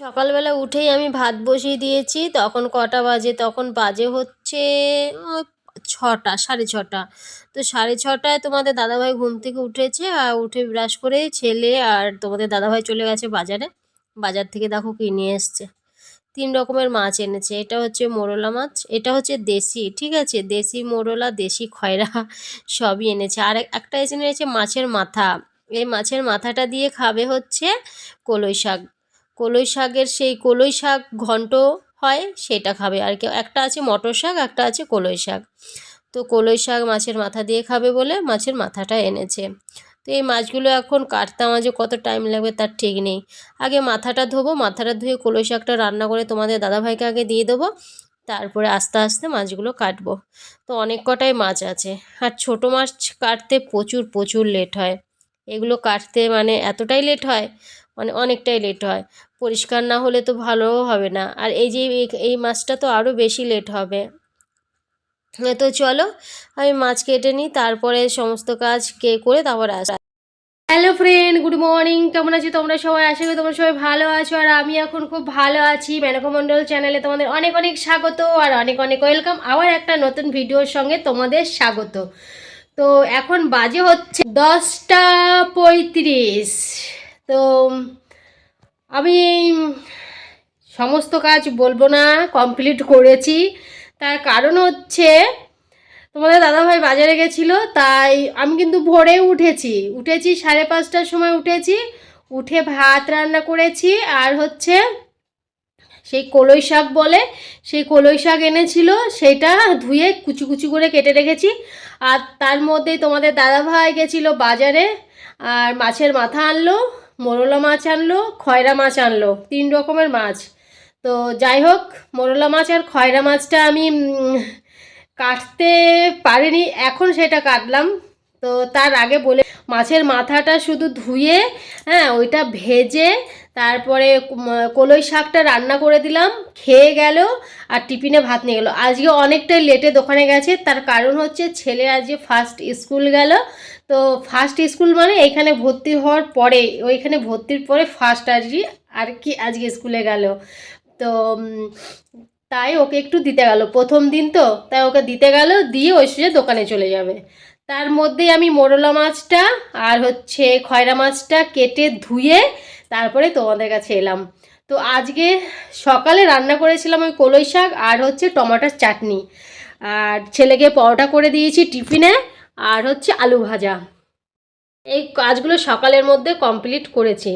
সকালবেলা উঠেই আমি ভাত বসিয়ে দিয়েছি। তখন কটা বাজে? তখন বাজে হচ্ছে ছটা, সাড়ে ছটা। তো সাড়ে ছটায় তোমাদের দাদাভাই ঘুম থেকে উঠেছে, আর উঠে ব্রাশ করে ছেলে আর তোমাদের দাদাভাই চলে গেছে বাজারে। বাজার থেকে দেখো কি নিয়ে এসছে, 3 রকমের মাছ এনেছে। এটা হচ্ছে মোরলা মাছ, এটা হচ্ছে দেশি, ঠিক আছে, দেশি মোরলা, দেশি খয়রা সবই এনেছে। আর একটা এনেছে মাছের মাথা। এই মাছের মাথাটা দিয়ে খাবে হচ্ছে কলই শাক। কলই শাকের সেই কলই শাক ঘন্ট হয়, সেটা খাবে। আর কেউ একটা আছে মটর শাক, একটা আছে কলই শাক। তো কলই শাক মাছের মাথা দিয়ে খাবে বলে মাছের মাথাটা এনেছে। তো এই মাছগুলো এখন কাটতে আমার যে কত টাইম লাগবে তার ঠিক নেই। আগে মাথাটা ধোবো, মাথাটা ধুয়ে কলই শাকটা রান্না করে তোমাদের দাদাভাইকে আগে দিয়ে দেবো, তারপরে আস্তে আস্তে মাছগুলো কাটবো। তো অনেক কটাই মাছ আছে। আর ছোটো মাছ কাটতে প্রচুর প্রচুর লেট হয়। এগুলো কাটতে মানে এতটাই লেট হয়, মানে অনেকটাই লেট হয়। পরিষ্কার না হলে তো ভালোও হবে না। আর এই যে এই মাছটা তো আরও বেশি লেট হবে। তো চলো আমি মাছ কেটে নিই, তারপরে সমস্ত কাজ করে তারপরে হ্যালো ফ্রেন্ড, গুড মর্নিং। কেমন আছো তোমরা সবাই? আশা করি তোমরা সবাই ভালো আছো, আর আমি এখন খুব ভালো আছি। মেনকা মণ্ডল চ্যানেলে তোমাদের অনেক অনেক স্বাগত, আর অনেক অনেক ওয়েলকাম। আবার একটা নতুন ভিডিওর সঙ্গে তোমাদের স্বাগত। তো এখন বাজে হচ্ছে 10টা 35। তো আমি সমস্ত কাজ বলবো না, কমপ্লিট করেছি। তার কারণ হচ্ছে তোমাদের দাদাভাই বাজারে গেছিলো, তাই আমি কিন্তু ভোরে উঠেছি 5:30টার সময় উঠেছি। উঠে ভাত রান্না করেছি, আর হচ্ছে সেই কলই শাক বলে, সেই কলই শাক এনেছিল, সেটা ধুয়ে কুচি কুচি করে কেটে রেখেছি। আর তার মধ্যেই তোমাদের দাদাভাই গেছিলো বাজারে, আর মাছের মাথা আনলো, মোরলা মাছ আনলো, খয়রা মাছ আনলো, 3 রকমের মাছ। তো যাই হোক, মোরলা মাছ আর খয়রা মাছটা আমি কাটতে পারিনি, এখন সেটা কাটলাম। তো তার আগে বলে, মাছের মাথাটা শুধু ধুয়ে, হ্যাঁ, ওইটা ভেজে তারপরে কলই শাকটা রান্না করে দিলাম, খেয়ে গেল, আর টিফিনে ভাত নিয়ে গেলো। আজকে অনেকটাই লেটে দোকানে গেছে, তার কারণ হচ্ছে ছেলে আজকে ফার্স্ট স্কুল গেল। তো ফার্স্ট স্কুল মানে এইখানে ভর্তি হওয়ার পরে, ওইখানে ভর্তির পরে ফার্স্ট আর কি আজকে স্কুলে গেল। তো তাই ওকে একটু দিতে গেল, প্রথম দিন তো, তাই ওকে দিতে গেল, দিয়ে ওই সোজা দোকানে চলে যাবে। তার মধ্যেই আমি মোরলা মাছটা আর হচ্ছে খয়রা মাছটা কেটে ধুয়ে তারপরে তোমাদের কাছে এলাম। তো আজকে সকালে রান্না করেছিলাম ওই কলই শাক আর হচ্ছে টমেটোর চাটনি, আর ছেলেকে পরোটা করে দিয়েছি টিফিনে, আর হচ্ছে আলু ভাজা। এই কাজগুলো সকালের মধ্যে কমপ্লিট করেছি।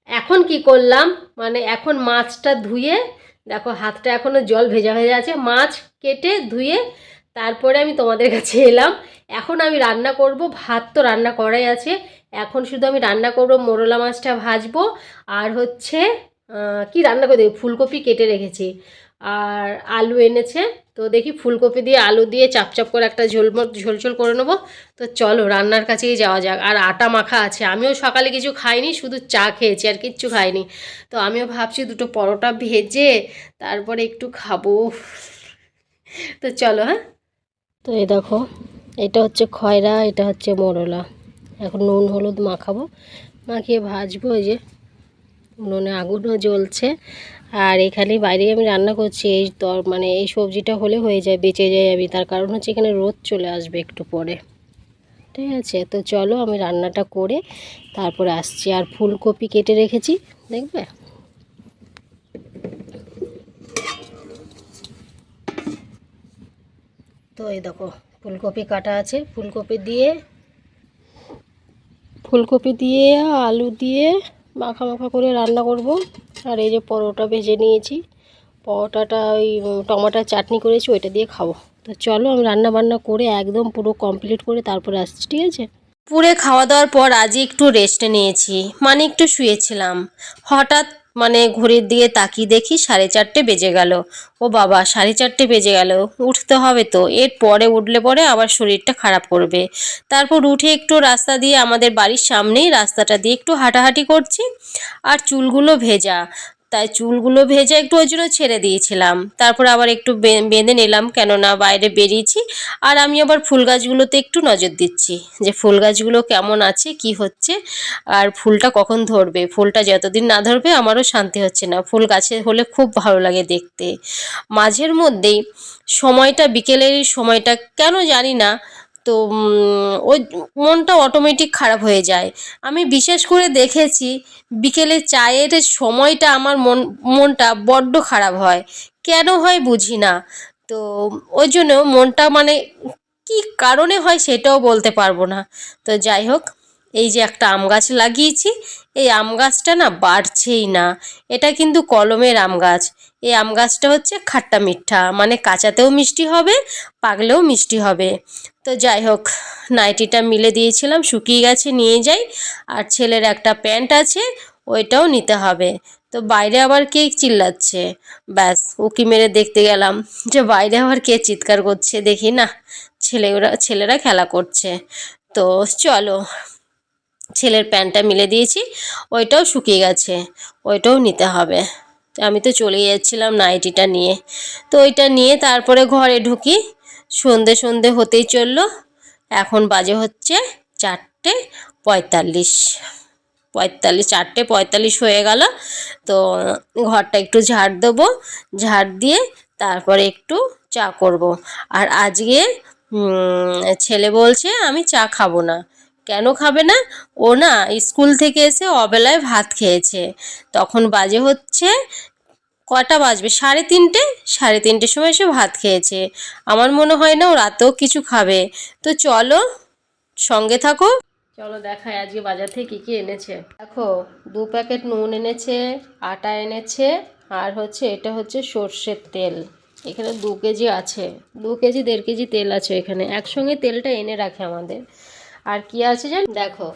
এখন কি করলাম, মানে এখন মাছটা ধুয়ে, দেখো হাতটা এখনও জল ভেজা হয়ে আছে, মাছ কেটে ধুয়ে তারপরে আমি তোমাদের কাছে এলাম। এখন আমি রান্না করব, ভাত তো রান্না করাই আছে, এখন শুধু আমি রান্না করব, মোরলা মাছটা ভাজবো, আর হচ্ছে কি রান্না করে দেবো, ফুলকপি কেটে রেখেছি, আর আলু এনেছে। তো দেখি ফুলকপি দিয়ে আলু দিয়ে চাপচাপ করে একটা ঝোল করে নেবো। তো চলো রান্নার কাছেই যাওয়া যাক। আর আটা মাখা আছে, আমিও সকালে কিছু খাইনি, শুধু চা খেয়েছি, আর কিচ্ছু খাইনি। তো আমিও ভাবছি দুটো পরোটা ভেজে তারপরে একটু খাবো। তো চলো, হ্যাঁ। তো এই দেখো, এটা হচ্ছে খয়রা, এটা হচ্ছে মোরলা। এখন নুন হলুদ মাখাবো, মাখিয়ে ভাজবো। এই যে উনুনে আগুনও জ্বলছে, আর এখানে বাইরে আমি রান্না করছি। এই মানে এই সবজিটা হলে হয়ে যায়, বেঁচে যায় আমি, তার কারণ হচ্ছে এখানে রোদ চলে আসবে একটু পরে, ঠিক আছে। তো চলো আমি রান্নাটা করে তারপরে আসছি। আর ফুলকপি কেটে রেখেছি, দেখবে। তো এই দেখো ফুলকপি কাটা আছে, ফুলকপি দিয়ে আলু দিয়ে মাখা মাখা করে রান্না করব। আর এই যে পরোটা ভেজে নিয়েছি, পরোটাটা ওই টমেটোর চাটনি করেছি, ওইটা দিয়ে খাবো। তো চলো আমি রান্না বান্না করে একদম পুরো কমপ্লিট করে তারপরে আসছি, ঠিক আছে। পুরে খাওয়া দাওয়ার পর আজই একটু রেস্টে নিয়েছি, মানে একটু শুয়েছিলাম। হঠাৎ মানে ঘড়ির দিকে তাকিয়ে দেখি 4:30 বেজে গেল। ও বাবা, 4:30 বেজে গেল, উঠতে হবে তো, এর পরে উঠলে পরে আবার শরীরটা খারাপ করবে। তারপর উঠে একটু রাস্তা দিয়ে, আমাদের বাড়ির সামনেই রাস্তাটা দিয়ে একটু হাঁটাহাঁটি করছি, আর চুলগুলো ভেজা, তাই চুলগুলো ভেজে একটু ওই জন্য ছেড়ে দিয়েছিলাম, তারপর আবার একটু বেঁধে নিলাম, কেননা বাইরে বেরিয়েছি। আর আমি আবার ফুল গাছগুলোতে একটু নজর দিচ্ছি যে ফুল গাছগুলো কেমন আছে, কি হচ্ছে, আর ফুলটা কখন ধরবে। ফুলটা যতদিন না ধরবে আমারও শান্তি হচ্ছে না। ফুল গাছে হলে খুব ভালো লাগে দেখতে। মাঝের মধ্যেই সময়টা, বিকেলের সময়টা কেন জানি না, তো ওই মনটা অটোমেটিক খারাপ হয়ে যায়। আমি বিশেষ করে দেখেছি বিকেলে চায়ের সময়টা আমার মনটা বড্ড খারাপ হয়, কেন হয় বুঝি না। তো ওই জন্য মনটা মানে কি কারণে হয় সেটাও বলতে পারবো না। তো যাই হোক, এই যে একটা আম গাছ লাগিয়েছি, এই আম গাছটা না বাড়ছেই না। এটা কিন্তু কলমের আম গাছ। এই আম গাছটা হচ্ছে খাট্টা মিঠা, মানে কাঁচাতেও মিষ্টি হবে, পাকলেও মিষ্টি হবে। তো যাই হোক, নাইটিটা মিলে দিয়েছিলাম, শুকিয়ে গেছে, নিয়ে যাই। আর ছেলের একটা প্যান্ট আছে, ওইটাও নিতে হবে। তো বাইরে আবার কে চিল্লাচ্ছে, ব্যাস উকি মেরে দেখতে গেলাম যে বাইরে আবার কে চিৎকার করছে, দেখি না ছেলেরা খেলা করছে। তো চলো, ছেলের প্যান্টটা মিলে দিয়েছি, ওইটাও শুকিয়ে গেছে, ওইটাও নিতে হবে। আমি তো চলে যাচ্ছিলাম নাইটিটা নিয়ে। তো ওইটা নিয়ে তারপরে ঘরে ঢুকি। সন্ধে সন্ধে হতেই চললো। এখন বাজে হচ্ছে 4:45, 4:45 হয়ে গেল। তো ঘরটা একটু ঝাড় দেবো, ঝাড় দিয়ে তারপরে একটু চা করব। আর আজকে ছেলে বলছে আমি চা খাবো না। কেন খাবে না? ও না স্কুল থেকে এসে অবেলায় ভাত খেয়েছে। তখন বাজে হচ্ছে, কটা বাজবে, 3:30, 3:30 সময় এসে ভাত খেয়েছে। আমার মনে হয় না ও রাতেও কিছু খাবে। তো চলো, সঙ্গে থাকো। চলো দেখাই আজকে বাজার থেকে কী কী এনেছে। দেখো, 2 প্যাকেট নুন এনেছে, আটা এনেছে, আর হচ্ছে এটা হচ্ছে সর্ষের তেল। এখানে 2 কেজি আছে, 2 কেজি 1.5 কেজি তেল আছে এখানে, একসঙ্গে তেলটা এনে রাখে আমাদের। আর কি আছে জান, দেখো,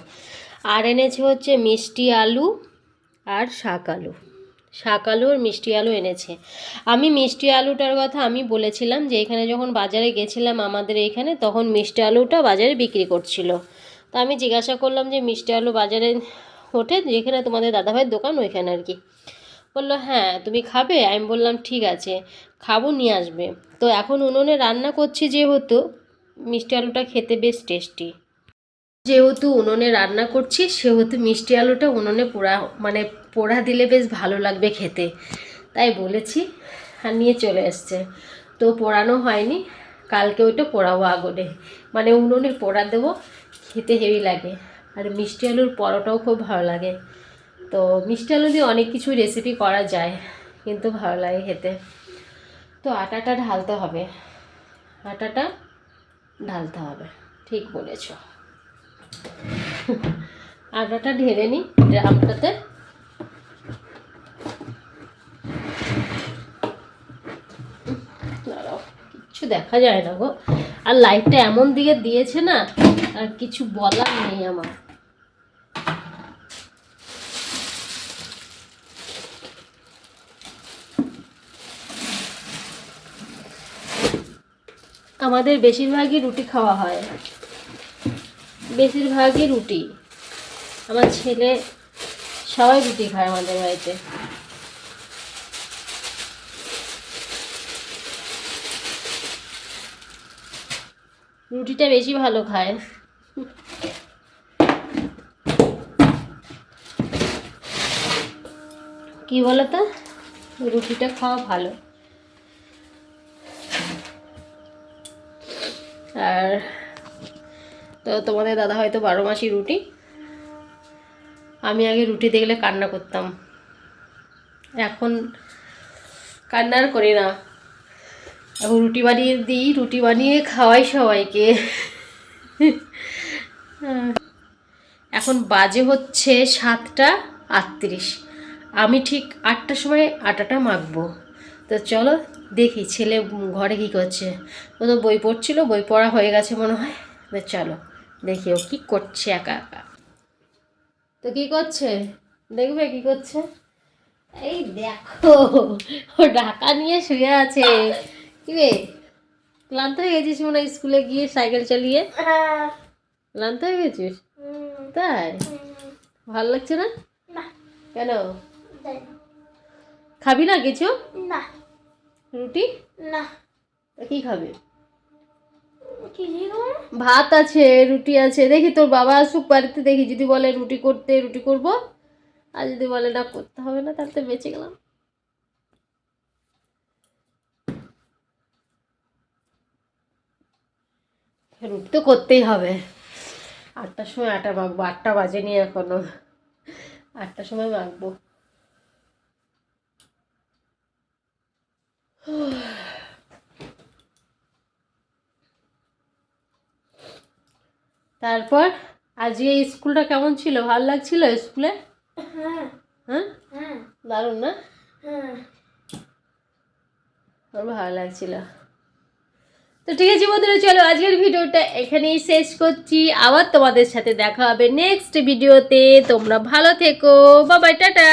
আর এনেছে হচ্ছে মিষ্টি আলু আর শাক আলু। শাক আলু আর মিষ্টি আলু এনেছে। আমি মিষ্টি আলুটার কথা আমি বলেছিলাম যে এখানে যখন বাজারে গেছিলাম আমাদের এইখানে, তখন মিষ্টি আলুটা বাজারে বিক্রি করছিল। তো আমি জিজ্ঞাসা করলাম যে মিষ্টি আলু বাজারে ওঠে, যেখানে তোমাদের দাদাভাইয়ের দোকান ওইখানে আর কি। বললো হ্যাঁ তুমি খাবে। আমি বললাম ঠিক আছে, খাবো, নিয়ে আসবে। তো এখন উনুনে রান্না করছি, যেহেতু মিষ্টি আলুটা খেতে বেশ টেস্টি, যেহেতু উনুনে রান্না করছি সেহেতু মিষ্টি আলুটা উনুনে পোড়া দিলে বেশ ভালো লাগবে খেতে, তাই বলেছি। আর নিয়ে চলে এসছে। তো পোড়ানো হয়নি, কালকে ওইটা পোড়াবো আগুনে, মানে উনুনে পোড়া দেবো, খেতে হেভি লাগে। আর মিষ্টি আলুর পরোটাও খুব ভালো লাগে। তো মিষ্টি আলু দিয়ে অনেক কিছু রেসিপি করা যায়, কিন্তু ভালো লাগে খেতে। তো আটাটা ঢালতে হবে, আটাটা ঢালতে হবে, ঠিক বলেছ। আটাটা ঢেলে নিই ড্রামটাতে। কিচ্ছু দেখা যায় না গো, আর লাইটটা এমন দিকে দিয়েছে না, আর কিছু বলার নেই আমার। আমাদের বেশিরভাগই রুটি খাওয়া হয়, বেশিরভাগই রুটি। আমার ছেলে সবাই রুটি খায় আমাদের বাড়িতে। রুটিটা বেশি ভালো খায়। কি বলতো, রুটিটা খাওয়া ভালো। আর তো তোমাদের দাদা হয়তো 12 মাসই রুটি। আমি আগে রুটি দেখলে কান্না করতাম, এখন কান্না আর করি না। এখন রুটি বানিয়ে দিই, রুটি বানিয়ে খাওয়াই সবাইকে। এখন বাজে হচ্ছে 7:38। আমি ঠিক 8টার সময় আটাটা মাখবো। তো চলো দেখি ছেলে ঘরে কী করছে। ও তো বই পড়ছিল, বই পড়া হয়ে গেছে মনে হয়। তো চলো দেখি ও কী করছে একা একা। তো কী করছে দেখবে, কী করছে। এই দেখো, ও ঢাকা নিয়ে শুয়ে আছে। কি রে, ক্লান্ত হয়ে গেছিস মনে হয় স্কুলে গিয়ে সাইকেল চালিয়ে? ক্লান্ত হয়ে গেছিস? তাই? ভালো লাগছে না? কেন? খাবি না কিছু? না। রুটি? না। কি খাবে? কিছুই খাবো না। ভাত আছে, রুটি আছে। দেখি তোর বাবা আসুক বাড়িতে, দেখি যদি বলে রুটি করতে রুটি করব, আর যদি বলে না করতে হবে না তাহলে তো বেঁচে গেলাম। রুটি তো করতেই হবে। 8টার সময় আটা মাখবো, 8টা বাজেনি এখনো, 8টার সময় মাখবো। তারপর আজকে স্কুলটা কেমন ছিল? ভালো লাগছিল স্কুলে? হ্যাঁ। হ্যাঁ, হ্যাঁ। দারুণ না? হ্যাঁ। আমার ভালো লাগছিল। তো ঠিক আছে বন্ধুরা, চলো আজকের ভিডিওটা এখানেই শেষ করছি। আবার তোমাদের সাথে দেখা হবে নেক্সট ভিডিওতে। তোমরা ভালো থেকো, বাই বাই, টাটা।